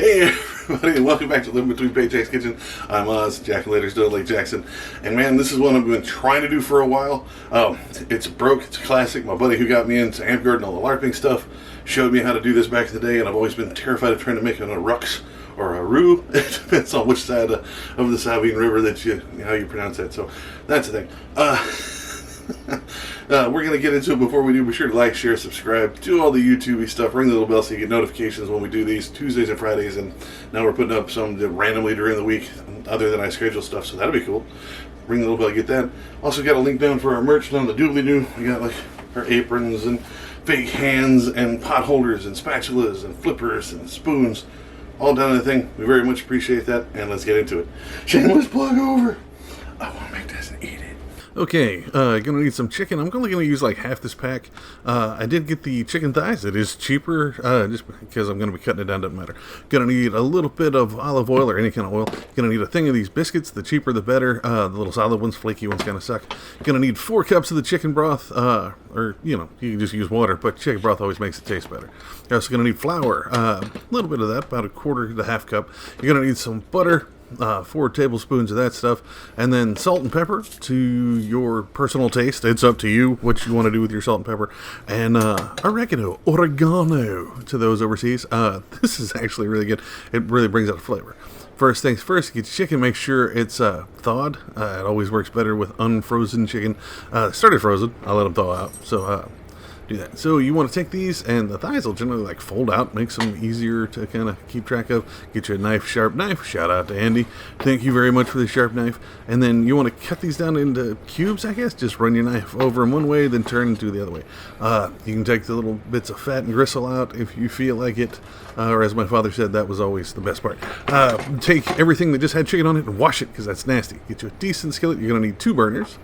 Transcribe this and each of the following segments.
Hey everybody, and welcome back to Living Between Paychecks Kitchen. I'm Oz, Jack Later's Doe Lake Jackson. And man, this is one I've been trying to do for a while. It's broke, it's a classic. My buddy who got me into Amp Garden, all the LARPing stuff, showed me how to do this back in the day, and I've always been terrified of trying to make it on a Rux or a Roo. It depends on which side of the Sabine River that how you pronounce that. So that's the thing. We're going to get into it. Before we do, be sure to like, share, subscribe, do all the YouTube-y stuff, ring the little bell so you get notifications when we do these Tuesdays and Fridays, and now we're putting up some randomly during the week other than I schedule stuff, so that'll be cool. Ring the little bell, get that. Also got a link down for our merch down the doobly-doo. We got like our aprons and fake hands and pot holders and spatulas and flippers and spoons all down in the thing. We very much appreciate that, and let's get into it. Shameless plug over. I want to make this and eat it. Okay, gonna need some chicken. I'm only gonna use like half this pack. I did get the chicken thighs. It is cheaper, just because I'm gonna be cutting it down, doesn't matter. Gonna need a little bit of olive oil or any kind of oil. Gonna need a thing of these biscuits. The cheaper the better. The little solid ones, flaky ones kind of suck. Gonna need 4 cups of the chicken broth, or you can just use water, but chicken broth always makes it taste better. You're also gonna need flour, a little bit of that, about a quarter to half cup. You're gonna need some butter. 4 tablespoons of that stuff, and then salt and pepper to your personal taste. It's up to you what you want to do with your salt and pepper, and oregano to those overseas. This is actually really good. It really brings out a flavor. First things first, get your chicken, make sure it's thawed. It always works better with unfrozen chicken. Started frozen, I'll let them thaw out, so do that. So you want to take these, and the thighs will generally like fold out, makes them easier to kind of keep track of. Get you a nice sharp knife. Shout out to Andy, thank you very much for the sharp knife. And then you want to cut these down into cubes, I guess. Just run your knife over them one way, then turn to the other way. You can take the little bits of fat and gristle out if you feel like it, or as my father said, that was always the best part. Take everything that just had chicken on it and wash it, because that's nasty. Get you a decent skillet. You're going to need 2 burners.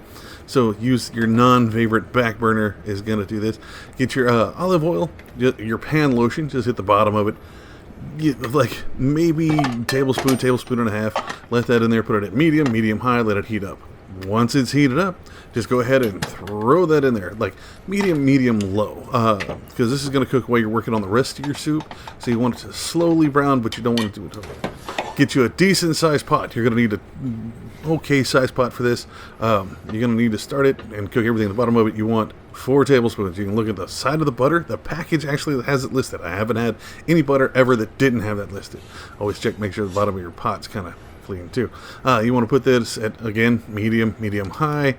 So use your non-favorite back burner is going to do this. Get your olive oil, your pan lotion, just hit the bottom of it. Get like maybe tablespoon and a half. Let that in there, put it at medium high, let it heat up. Once it's heated up, just go ahead and throw that in there, like medium low, because this is going to cook while you're working on the rest of your soup. So you want it to slowly brown, but you don't want to do it totally. Get you a decent sized pot. You're going to need a okay sized pot for this. You're going to need to start it and cook everything at the bottom of it. You want 4 tablespoons. You can look at the side of the butter. The package actually has it listed. I haven't had any butter ever that didn't have that listed. Always check, make sure the bottom of your pot's kind of clean too. You want to put this at, again, medium high.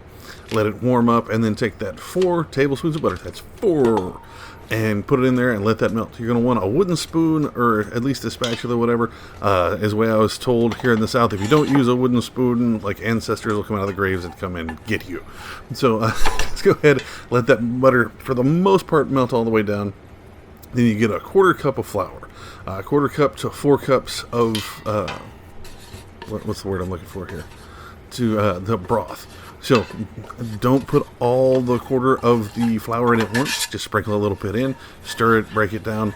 Let it warm up, and then take that 4 tablespoons of butter. That's 4. And put it in there and let that melt. You're going to want a wooden spoon, or at least a spatula, whatever, is the way I was told here in the South. If you don't use a wooden spoon, like ancestors will come out of the graves and come and get you. So let's go ahead, let that butter, for the most part, melt all the way down. Then you get a 1/4 cup of flour. 1/4 cup to 4 cups of, what's the word I'm looking for here? To the broth. So don't put all the 1/4 of the flour in at once. Just sprinkle a little bit in, stir it, break it down.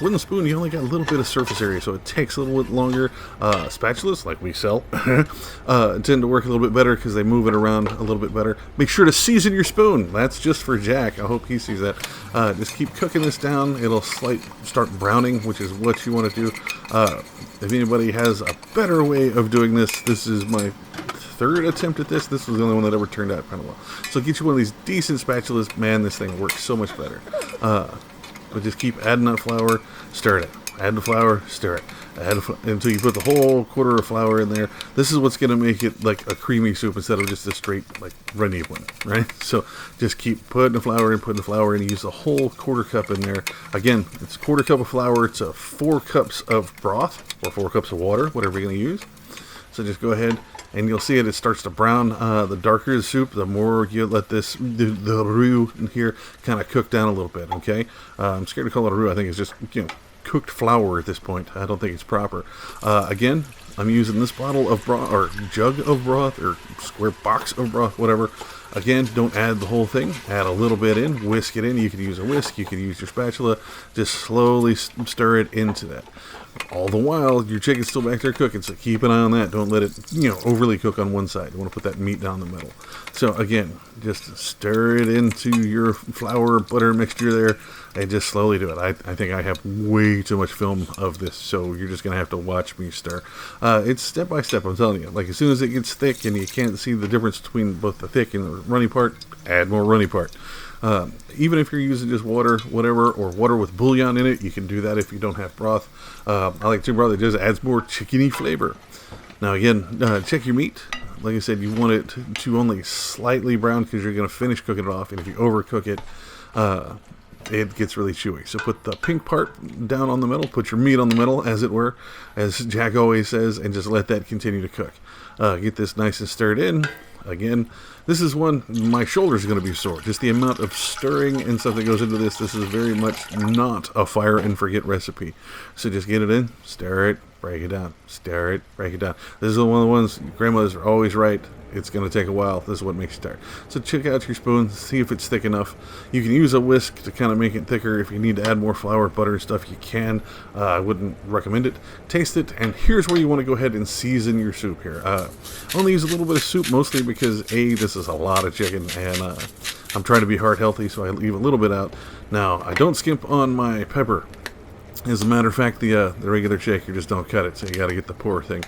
Wooden spoon, you only got a little bit of surface area, so it takes a little bit longer. Spatulas, like we sell, tend to work a little bit better because they move it around a little bit better. Make sure to season your spoon. That's just for Jack. I hope he sees that. Just keep cooking this down. It'll start browning, which is what you want to do. If anybody has a better way of doing this, this is my 3rd attempt at this. This was the only one that ever turned out kind of well. So get you one of these decent spatulas. Man, this thing works so much better. But just keep adding that flour, stir it. Add the flour, stir it. Until you put the whole 1/4 of flour in there. This is what's going to make it like a creamy soup instead of just a straight like runny one, right? So just keep putting the flour in, use the whole 1/4 cup in there. Again, it's a 1/4 cup of flour to 4 cups of broth, or 4 cups of water, whatever you're going to use. So just go ahead, and you'll see it starts to brown. The darker the soup, the more you let the roux in here kind of cook down a little bit, okay? I'm scared to call it a roux. I think it's just, cooked flour at this point. I don't think it's proper. Again, I'm using this bottle of broth, or jug of broth, or square box of broth, whatever. Again, don't add the whole thing. Add a little bit in, whisk it in. You can use a whisk, you can use your spatula. Just slowly stir it into that. All the while, your chicken's still back there cooking, so keep an eye on that. Don't let it, overly cook on one side. You want to put that meat down the middle. So again, just stir it into your flour butter mixture there, and just slowly do it. I think I have way too much film of this, so you're just gonna have to watch me stir. It's step by step. I'm telling you. Like as soon as it gets thick and you can't see the difference between both the thick and the runny part, add more runny part. Even if you're using just water, whatever, or water with bouillon in it, you can do that if you don't have broth. I like to broth. It just adds more chickeny flavor. Now again, check your meat. Like I said, you want it to only slightly brown because you're going to finish cooking it off. And if you overcook it, it gets really chewy. So put the pink part down on the middle. Put your meat on the middle, as it were, as Jack always says, and just let that continue to cook. Get this nice and stirred in. Again, this is one, my shoulder's going to be sore. Just the amount of stirring and stuff that goes into this. This is very much not a fire and forget recipe. So just get it in, stir it, break it down, stir it, break it down. This is one of the ones, grandmothers are always right. It's going to take a while. This is what makes you tired. So check out your spoon, see if it's thick enough. You can use a whisk to kind of make it thicker. If you need to add more flour, butter, and stuff, you can. I wouldn't recommend it. Taste it, and here's where you want to go ahead and season your soup here. I only use a little bit of soup, mostly because, A, this is a lot of chicken, and I'm trying to be heart healthy, so I leave a little bit out. Now, I don't skimp on my pepper. As a matter of fact, the regular shaker just don't cut it, so you got to get the pour thing.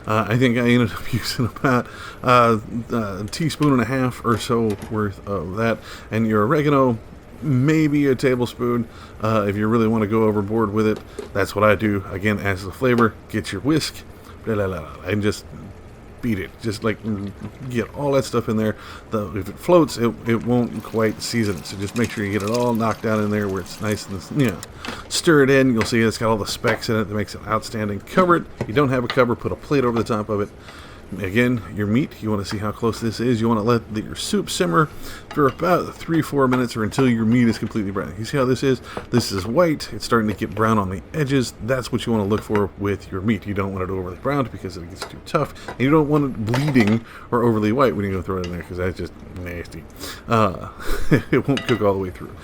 I think I ended up using about a teaspoon and a half or so worth of that. And your oregano, maybe a tablespoon. If you really want to go overboard with it, that's what I do. Again, adds the flavor. Get your whisk, and just beat it. Just like get all that stuff in there. If it floats, it won't quite season it. So just make sure you get it all knocked down in there where it's nice and stir it in. You'll see it's got all the specks in it that makes it outstanding. Cover it. If you don't have a cover, put a plate over the top of it. Again, your meat, you want to see how close this is. You want to let your soup simmer for about 3-4 minutes or until your meat is completely brown. You see how this is? This is white. It's starting to get brown on the edges. That's what you want to look for with your meat. You don't want it overly browned because it gets too tough. And you don't want it bleeding or overly white when you go throw it in there because that's just nasty. It won't cook all the way through.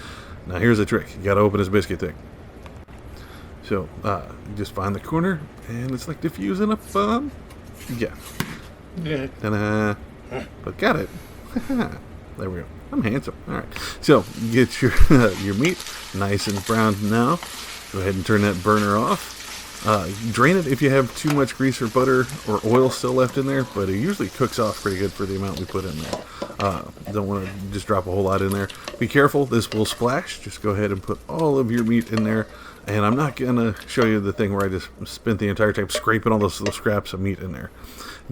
Now here's the trick. You got to open this biscuit thing. So just find the corner and it's like diffusing a yeah. Ta-da. But got it. There we go. I'm handsome. All right. So get your your meat nice and browned now. Go ahead and turn that burner off. Drain it if you have too much grease or butter or oil still left in there, but it usually cooks off pretty good for the amount we put in there. Don't want to just drop a whole lot in there. Be careful. This will splash. Just go ahead and put all of your meat in there. And I'm not going to show you the thing where I just spent the entire time scraping all those little scraps of meat in there.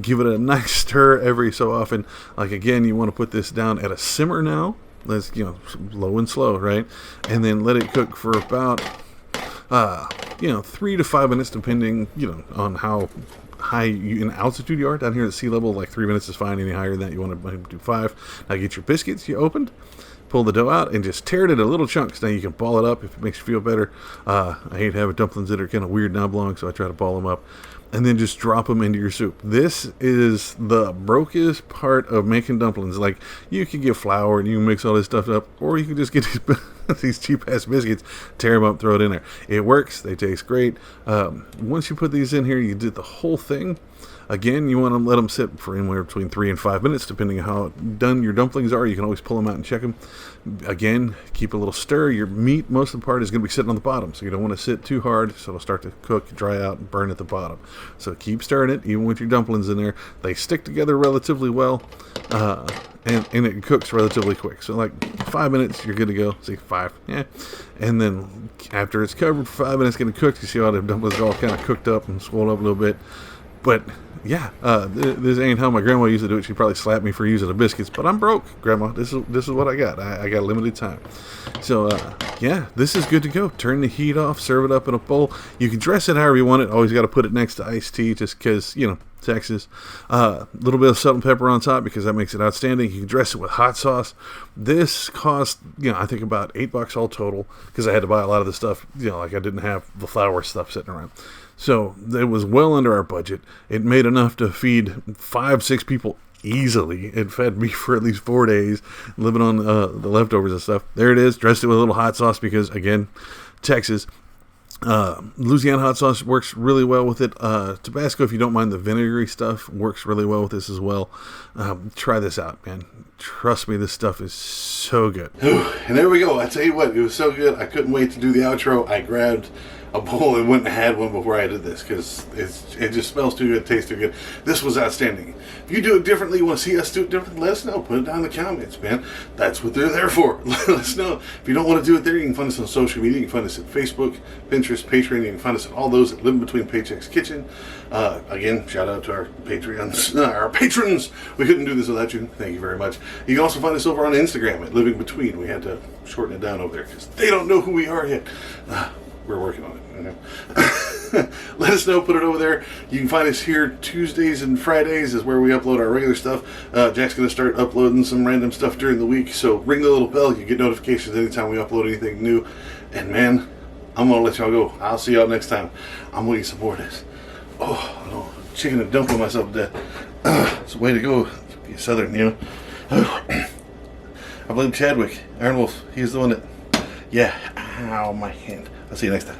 Give it a nice stir every so often. Like, again, you want to put this down at a simmer now. That's, low and slow, right? And then let it cook for about, 3 to 5 minutes, depending, on how high in altitude you are. Down here at sea level, like 3 minutes is fine. Any higher than that, you want to do 5. Now, get your biscuits you opened. Pull the dough out and just tear it into little chunks. Now you can ball it up if it makes you feel better. I hate having dumplings that are kind of weird and oblong, so I try to ball them up. And then just drop them into your soup. This is the brokest part of making dumplings. Like, you can get flour and you can mix all this stuff up, or you can just get these cheap-ass biscuits, tear them up, throw it in there. It works. They taste great. Once you put these in here, you did the whole thing. Again, you want to let them sit for anywhere between 3 and 5 minutes, depending on how done your dumplings are. You can always pull them out and check them. Again, keep a little stir. Your meat, most of the part, is going to be sitting on the bottom, so you don't want to sit too hard, so it'll start to cook, dry out, and burn at the bottom. So keep stirring it, even with your dumplings in there. They stick together relatively well, and it cooks relatively quick. So like 5 minutes, you're good to go. See, 5, yeah. And then after it's covered for 5 minutes, getting cooked, you see how the dumplings are all kind of cooked up and swelled up a little bit. But yeah, this ain't how my grandma used to do it. She probably slapped me for using the biscuits, but I'm broke, Grandma. This is what I got. I got limited time. So yeah, this is good to go. Turn the heat off, serve it up in a bowl. You can dress it however you want it. Always got to put it next to iced tea, just because, Texas. A little bit of salt and pepper on top because that makes it outstanding. You can dress it with hot sauce. This cost, I think about $8 all total because I had to buy a lot of the stuff, like I didn't have the flour stuff sitting around. So it was well under our budget. It made enough to feed 5-6 people easily. It fed me for at least 4 days, living on the leftovers and stuff. There it is. Dressed it with a little hot sauce because, again, Texas. Louisiana hot sauce works really well with it. Tabasco, if you don't mind the vinegary stuff, works really well with this as well. Try this out, man. Trust me, this stuff is so good. And there we go. I tell you what, it was so good. I couldn't wait to do the outro. I grabbed a bowl and went and had one before I did this because it just smells too good, tastes too good. This was outstanding. If you do it differently, you want to see us do it differently, let us know. Put it down in the comments, man. That's what they're there for. Let us know. If you don't want to do it there, you can find us on social media. You can find us at Facebook, Pinterest, Patreon. You can find us at all those at Living Between Paychecks Kitchen. Again, shout out to our Patreons, our patrons. We couldn't do this without you. Thank you very much. You can also find us over on Instagram at Living Between. We had to shorten it down over there because they don't know who we are yet. We're working on it. You know? Let us know. Put it over there. You can find us here Tuesdays and Fridays is where we upload our regular stuff. Jack's going to start uploading some random stuff during the week. So ring the little bell. You get notifications anytime we upload anything new. And man, I'm going to let y'all go. I'll see y'all next time. I'm going to eat some more of this. Oh, no. Chicken and dumpling myself to death. It's a way to go. Be Southern, you know. I blame Chadwick. Iron Wolf. He's the one that... Yeah. Ow, my hand. I'll see you next time.